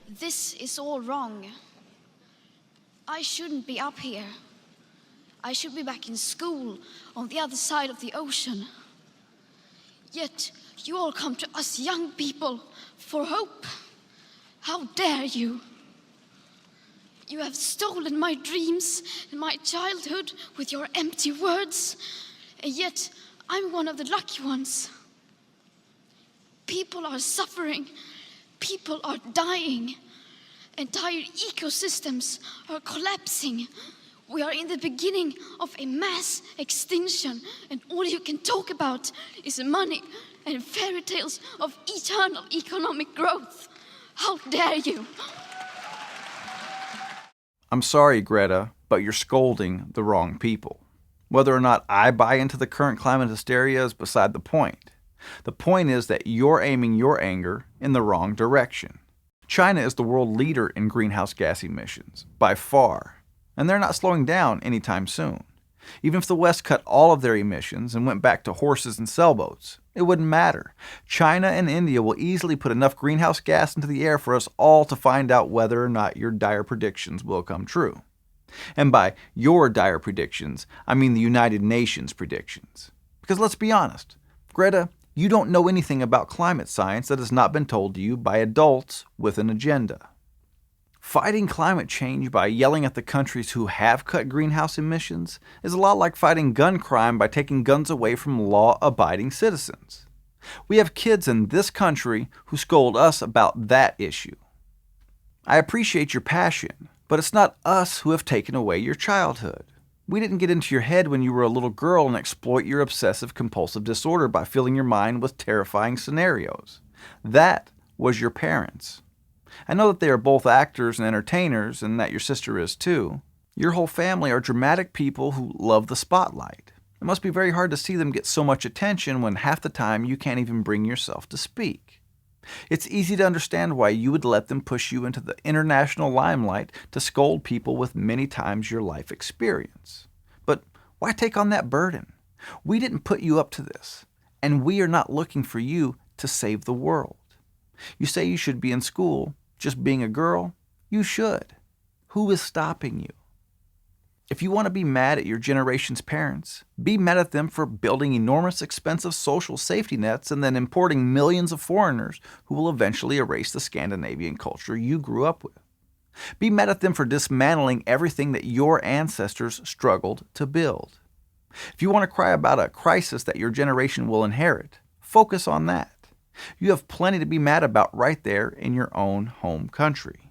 This is all wrong. I shouldn't be up here. I should be back in school on the other side of the ocean. Yet you all come to us young people for hope. How dare you? You have stolen my dreams and my childhood with your empty words, and yet I'm one of the lucky ones. People are suffering. People are dying. Entire ecosystems are collapsing. We are in the beginning of a mass extinction, and all you can talk about is money and fairy tales of eternal economic growth. How dare you? I'm sorry, Greta, but you're scolding the wrong people. Whether or not I buy into the current climate hysteria is beside the point. The point is that you're aiming your anger in the wrong direction. China is the world leader in greenhouse gas emissions, by far, and they're not slowing down anytime soon. Even if the West cut all of their emissions and went back to horses and sailboats, it wouldn't matter. China and India will easily put enough greenhouse gas into the air for us all to find out whether or not your dire predictions will come true. And by your dire predictions, I mean the United Nations predictions. Because let's be honest, Greta, you don't know anything about climate science that has not been told to you by adults with an agenda. Fighting climate change by yelling at the countries who have cut greenhouse emissions is a lot like fighting gun crime by taking guns away from law-abiding citizens. We have kids in this country who scold us about that issue. I appreciate your passion, but it's not us who have taken away your childhood. We didn't get into your head when you were a little girl and exploit your obsessive-compulsive disorder by filling your mind with terrifying scenarios. That was your parents. I know that they are both actors and entertainers, and that your sister is too. Your whole family are dramatic people who love the spotlight. It must be very hard to see them get so much attention when half the time you can't even bring yourself to speak. It's easy to understand why you would let them push you into the international limelight to scold people with many times your life experience. But why take on that burden? We didn't put you up to this, and we are not looking for you to save the world. You say you should be in school, just being a girl, you should. Who is stopping you? If you want to be mad at your generation's parents, be mad at them for building enormous expensive social safety nets and then importing millions of foreigners who will eventually erase the Scandinavian culture you grew up with. Be mad at them for dismantling everything that your ancestors struggled to build. If you want to cry about a crisis that your generation will inherit, focus on that. You have plenty to be mad about right there in your own home country.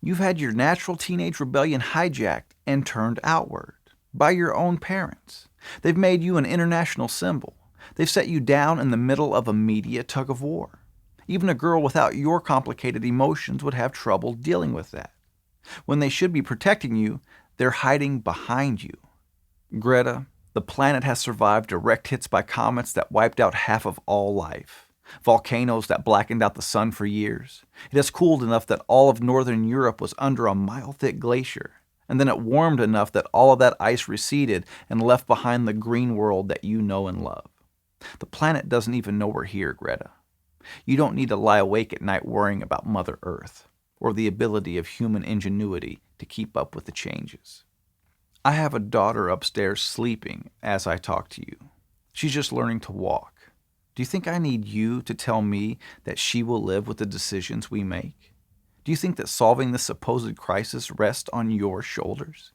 You've had your natural teenage rebellion hijacked and turned outward by your own parents. They've made you an international symbol. They've set you down in the middle of a media tug of war. Even a girl without your complicated emotions would have trouble dealing with that. When they should be protecting you, they're hiding behind you. Greta, the planet has survived direct hits by comets that wiped out half of all life. Volcanoes that blackened out the sun for years. It has cooled enough that all of northern Europe was under a mile-thick glacier, and then it warmed enough that all of that ice receded and left behind the green world that you know and love. The planet doesn't even know we're here, Greta. You don't need to lie awake at night worrying about Mother Earth, or the ability of human ingenuity to keep up with the changes. I have a daughter upstairs sleeping as I talk to you. She's just learning to walk. Do you think I need you to tell me that she will live with the decisions we make? Do you think that solving this supposed crisis rests on your shoulders?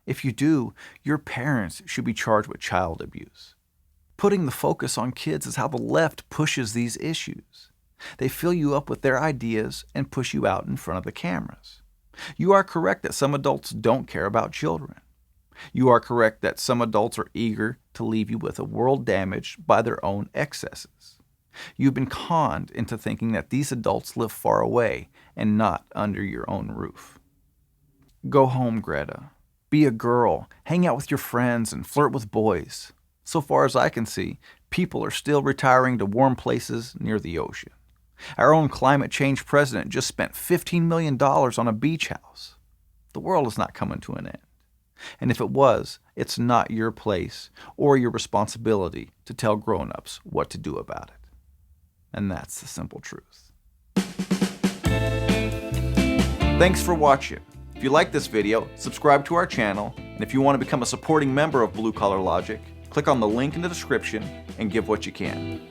If you do, your parents should be charged with child abuse. Putting the focus on kids is how the left pushes these issues. They fill you up with their ideas and push you out in front of the cameras. You are correct that some adults don't care about children. You are correct that some adults are eager to leave you with a world damaged by their own excesses. You've been conned into thinking that these adults live far away and not under your own roof. Go home, Greta. Be a girl, hang out with your friends, and flirt with boys. So far as I can see, people are still retiring to warm places near the ocean. Our own climate change president just spent $15 million on a beach house. The world is not coming to an end. And if it was, it's not your place or your responsibility to tell grown-ups what to do about it. And that's the simple truth. Thanks for watching. If you like this video, subscribe to our channel, and if you want to become a supporting member of Blue Collar Logic, click on the link in the description and give what you can.